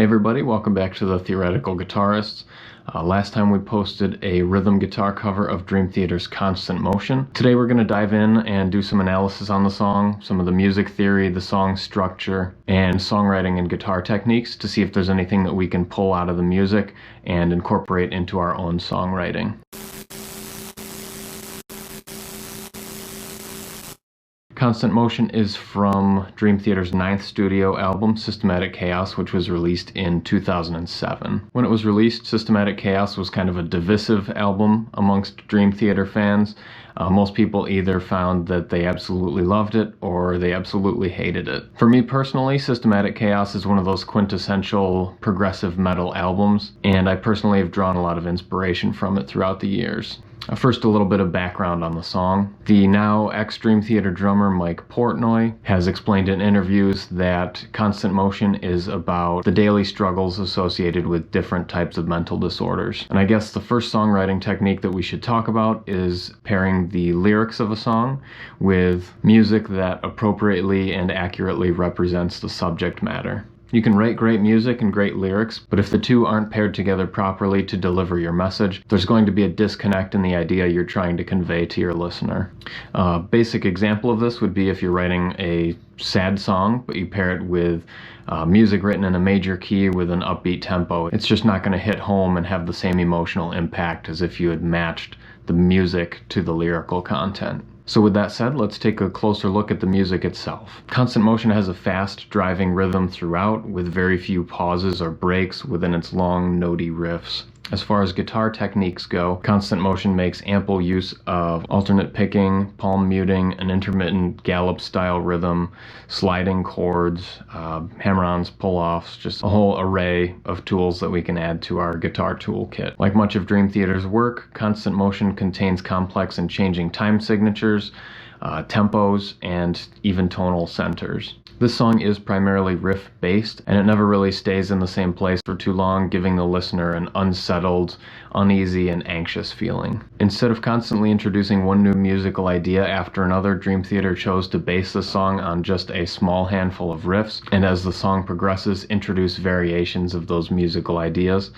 everybody, welcome back to the Theoretical Guitarists. Last time we posted a rhythm guitar cover of Dream Theater's Constant Motion. Today we're going to dive in and do some analysis on the song, some of the music theory, the song structure, and songwriting and guitar techniques to see if there's anything that we can pull out of the music and incorporate into our own songwriting. Constant Motion is from Dream Theater's 9th studio album, Systematic Chaos, which was released in 2007. When it was released, Systematic Chaos was kind of a divisive album amongst Dream Theater fans. Most people either found that they absolutely loved it or they absolutely hated it. For me personally, Systematic Chaos is one of those quintessential progressive metal albums, and I personally have drawn a lot of inspiration from it throughout the years. First, a little bit of background on the song. The now ex-Dream Theater drummer Mike Portnoy has explained in interviews that Constant Motion is about the daily struggles associated with different types of mental disorders. And I guess the first songwriting technique that we should talk about is pairing the lyrics of a song with music that appropriately and accurately represents the subject matter. You can write great music and great lyrics, but if the two aren't paired together properly to deliver your message, there's going to be a disconnect in the idea you're trying to convey to your listener. A basic example of this would be if you're writing a sad song, but you pair it with music written in a major key with an upbeat tempo. It's just not going to hit home and have the same emotional impact as if you had matched the music to the lyrical content. So with that said, let's take a closer look at the music itself. Constant Motion has a fast, driving rhythm throughout, with very few pauses or breaks within its long, notey riffs. As far as guitar techniques go, Constant Motion makes ample use of alternate picking, palm muting, an intermittent gallop-style rhythm, sliding chords, hammer-ons, pull-offs, just a whole array of tools that we can add to our guitar toolkit. Like much of Dream Theater's work, Constant Motion contains complex and changing time signatures, tempos, and even tonal centers. This song is primarily riff-based, and it never really stays in the same place for too long, giving the listener an unsettled, uneasy, and anxious feeling. Instead of constantly introducing one new musical idea after another, Dream Theater chose to base the song on just a small handful of riffs, and as the song progresses, introduce variations of those musical ideas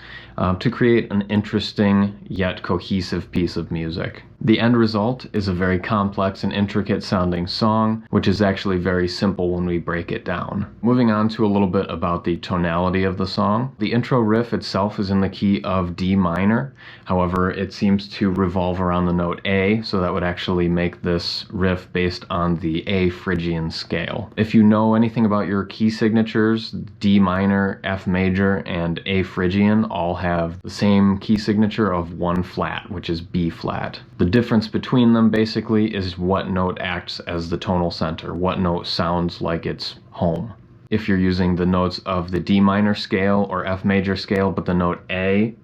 to create an interesting yet cohesive piece of music. The end result is a very complex and intricate sounding song, which is actually very simple when we break it down. Moving on to a little bit about the tonality of the song. The intro riff itself is in the key of D minor. However, it seems to revolve around the note A, so that would actually make this riff based on the A Phrygian scale. If you know anything about your key signatures, D minor, F major, and A Phrygian all have the same key signature of 1 flat, which is B flat. The difference between them basically is what note acts as the tonal center, what note sounds like it's home. If you're using the notes of the D minor scale or F major scale, but the note A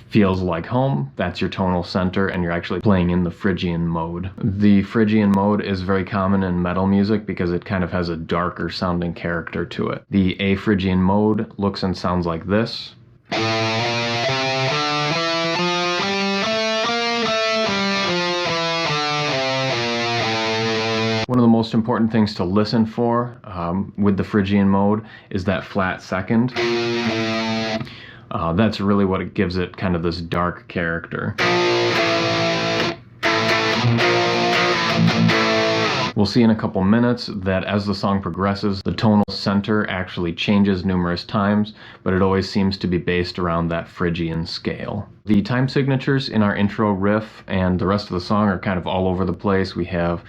feels like home, that's your tonal center, and you're actually playing in the Phrygian mode. The Phrygian mode is very common in metal music because it kind of has a darker sounding character to it. The A Phrygian mode looks and sounds like this. One of the most important things to listen for with the Phrygian mode is that flat second. That's really what it gives it kind of this dark character. We'll see in a couple minutes that as the song progresses, the tonal center actually changes numerous times, but it always seems to be based around that Phrygian scale. The time signatures in our intro riff and the rest of the song are kind of all over the place. We have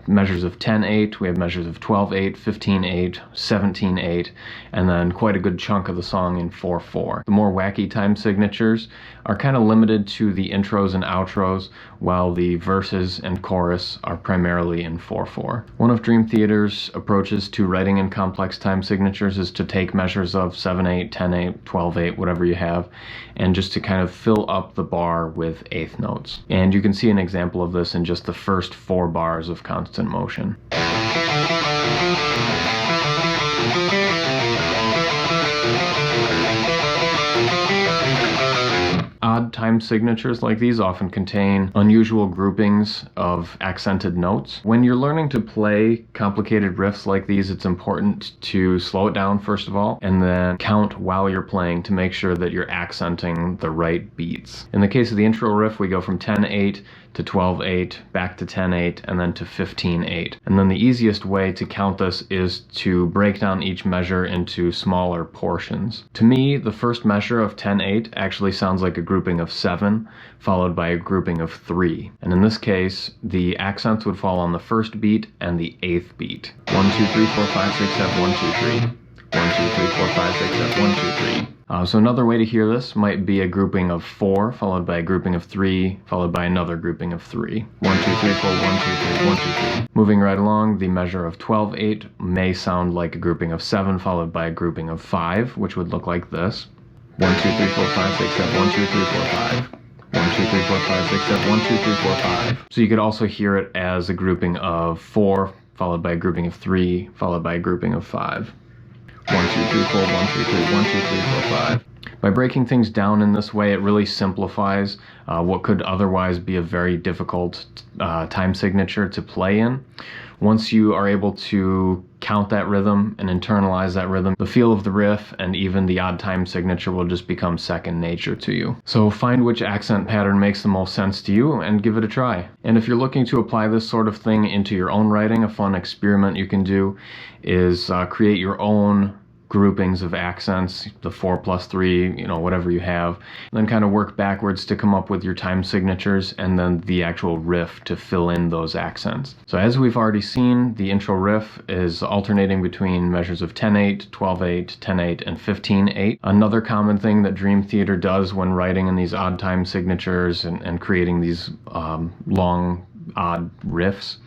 measures of 10/8, we have measures of 12/8, 15/8, 17/8, and then quite a good chunk of the song in 4/4. The more wacky time signatures are kind of limited to the intros and outros, while the verses and chorus are primarily in 4/4. One of Dream Theater's approaches to writing in complex time signatures is to take measures of 7/8, 10/8, 12/8, whatever you have, and just to kind of fill up the bar with eighth notes. And you can see an example of this in just the first 4 bars of Constant Motion. Odd time signatures like these often contain unusual groupings of accented notes. When you're learning to play complicated riffs like these, it's important to slow it down first of all, and then count while you're playing to make sure that you're accenting the right beats. In the case of the intro riff, we go from 10-8 to 12-8, back to 10-8, and then to 15-8. And then the easiest way to count this is to break down each measure into smaller portions. To me, the first measure of 10-8 actually sounds like a grouping of 7, followed by a grouping of 3. And in this case, the accents would fall on the first beat and the 8th beat. 1, 2, 3, 4, 5, 6, 7, 1, 2, 3. 1, 2, 3, 4, 5, 6, 7, 1, 2, 3. So another way to hear this might be a grouping of 4, followed by a grouping of 3, followed by another grouping of 3. 1, 2, 3, 4, 1, 2, 3, 1, 2, 3. Moving right along, the measure of 12-8 may sound like a grouping of 7, followed by a grouping of 5, which would look like this. 1, 2, 3, 4, 5, 6, 7, 1, 2, 3, 4, 5. 1, 2, 3, 4, 5, 6, 7, 1, 2, 3, 4, 5. So you could also hear it as a grouping of 4, followed by a grouping of 3, followed by a grouping of 5. 1, 2, 3, 4, 1, 2, 3, 1, 2, 3, 4, 5. By breaking things down in this way, it really simplifies what could otherwise be a very difficult time signature to play in. Once you are able to count that rhythm and internalize that rhythm, the feel of the riff and even the odd time signature will just become second nature to you. So find which accent pattern makes the most sense to you and give it a try. And if you're looking to apply this sort of thing into your own writing, a fun experiment you can do is create your own groupings of accents, the 4 plus 3, whatever you have, and then kind of work backwards to come up with your time signatures and then the actual riff to fill in those accents. So as we've already seen, the intro riff is alternating between measures of 10-8, 12-8, 10-8, and 15-8. Another common thing that Dream Theater does when writing in these odd time signatures and creating these long, odd riffs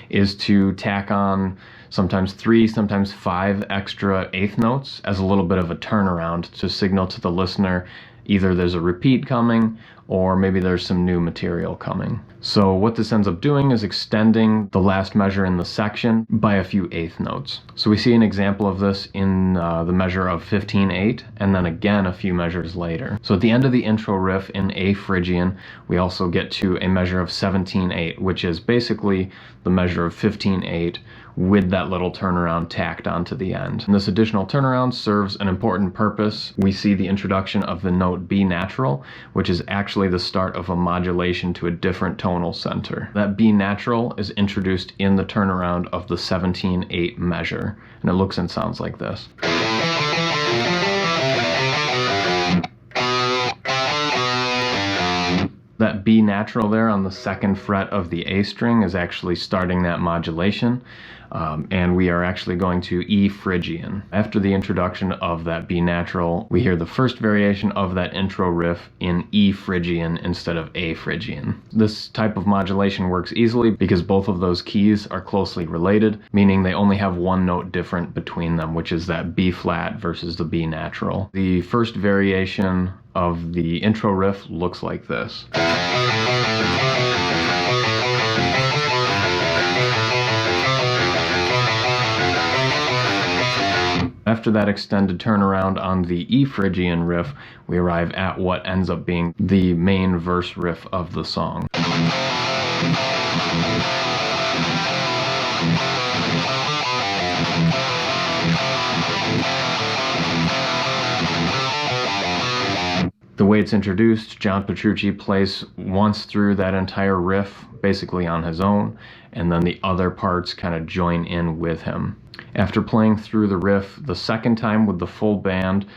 is to tack on sometimes 3, sometimes 5 extra eighth notes as a little bit of a turnaround to signal to the listener either there's a repeat coming or maybe there's some new material coming. So what this ends up doing is extending the last measure in the section by a few eighth notes. So we see an example of this in the measure of 15-8 and then again a few measures later. So at the end of the intro riff in A Phrygian, we also get to a measure of 17-8, which is basically the measure of 15-8 with that little turnaround tacked onto the end. And this additional turnaround serves an important purpose. We see the introduction of the note B natural, which is actually the start of a modulation to a different tonal center. That B natural is introduced in the turnaround of the 17-8 measure, and it looks and sounds like this. That B natural there on the second fret of the A string is actually starting that modulation, and we are actually going to E Phrygian. After the introduction of that B natural, we hear the first variation of that intro riff in E Phrygian instead of A Phrygian. This type of modulation works easily because both of those keys are closely related, meaning they only have one note different between them, which is that B flat versus the B natural. The first variation of the intro riff looks like this. After that extended turnaround on the E Phrygian riff, we arrive at what ends up being the main verse riff of the song. The way it's introduced, John Petrucci plays once through that entire riff, basically on his own, and then the other parts kind of join in with him. After playing through the riff the second time with the full band,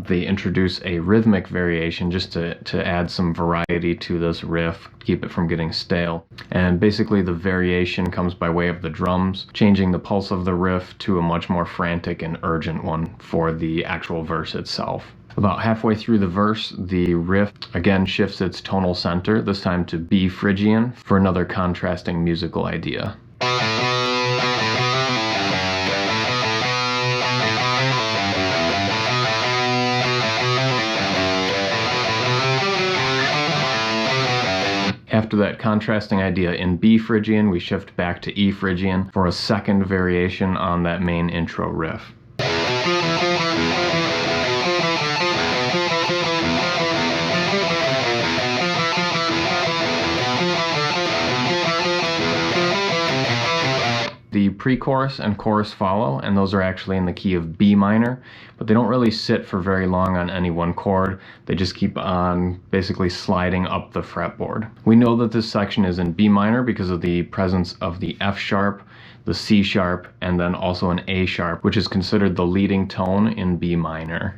they introduce a rhythmic variation just to add some variety to this riff, keep it from getting stale. And basically the variation comes by way of the drums, changing the pulse of the riff to a much more frantic and urgent one for the actual verse itself. About halfway through the verse, the riff again shifts its tonal center, this time to B Phrygian, for another contrasting musical idea. After that contrasting idea in B Phrygian, we shift back to E Phrygian for a second variation on that main intro riff. pre-chorus and chorus follow, and those are actually in the key of B minor, but they don't really sit for very long on any one chord. They just keep on basically sliding up the fretboard. We know that this section is in B minor because of the presence of the F sharp, the C sharp, and then also an A sharp, which is considered the leading tone in B minor.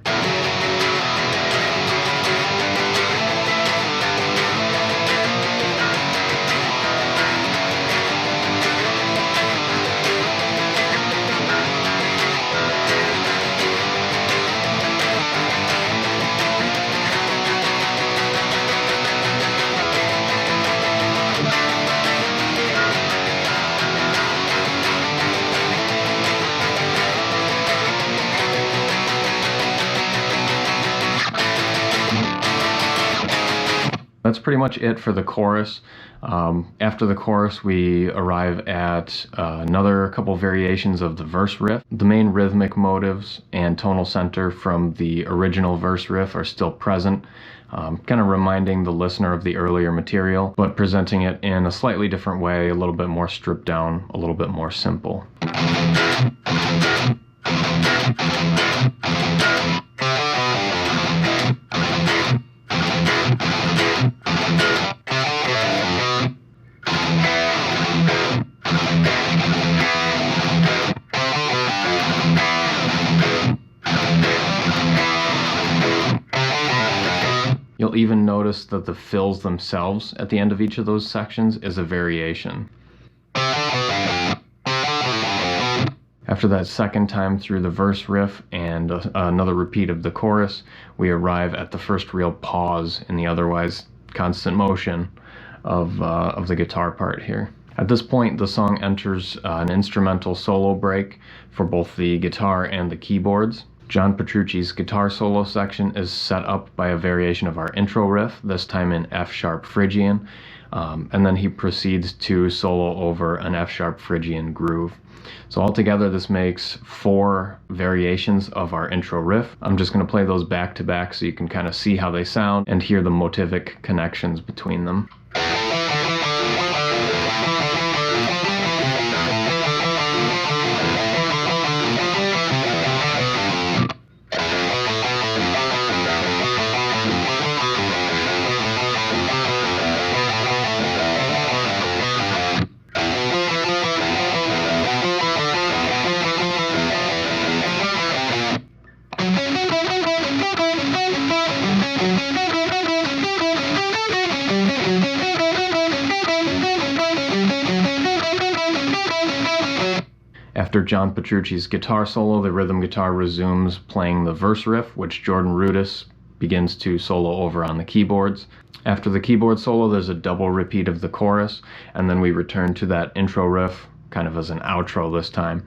That's pretty much it for the chorus. After the chorus, we arrive at another couple variations of the verse riff. The main rhythmic motives and tonal center from the original verse riff are still present, kind of reminding the listener of the earlier material, but presenting it in a slightly different way, a little bit more stripped down, a little bit more simple. You'll even notice that the fills themselves at the end of each of those sections is a variation. After that second time through the verse riff and another repeat of the chorus, we arrive at the first real pause in the otherwise constant motion of the guitar part here. At this point, the song enters an instrumental solo break for both the guitar and the keyboards. John Petrucci's guitar solo section is set up by a variation of our intro riff, this time in F sharp Phrygian, and then he proceeds to solo over an F sharp Phrygian groove. So altogether this makes 4 variations of our intro riff. I'm just going to play those back to back so you can kind of see how they sound and hear the motivic connections between them. After John Petrucci's guitar solo, the rhythm guitar resumes playing the verse riff, which Jordan Rudess begins to solo over on the keyboards. After the keyboard solo, there's a double repeat of the chorus, and then we return to that intro riff, kind of as an outro this time,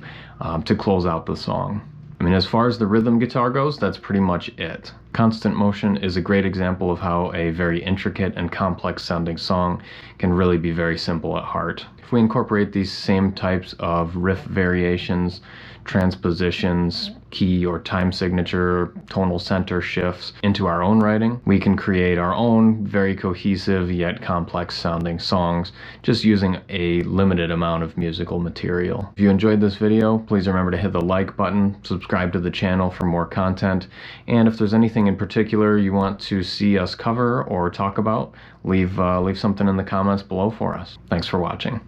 to close out the song. I mean, as far as the rhythm guitar goes, that's pretty much it. Constant Motion is a great example of how a very intricate and complex sounding song can really be very simple at heart. If we incorporate these same types of riff variations, transpositions, key or time signature, tonal center shifts into our own writing, we can create our own very cohesive yet complex sounding songs just using a limited amount of musical material. If you enjoyed this video, please remember to hit the like button, subscribe to the channel for more content, and if there's anything in particular you want to see us cover or talk about, leave something in the comments below for us. Thanks for watching.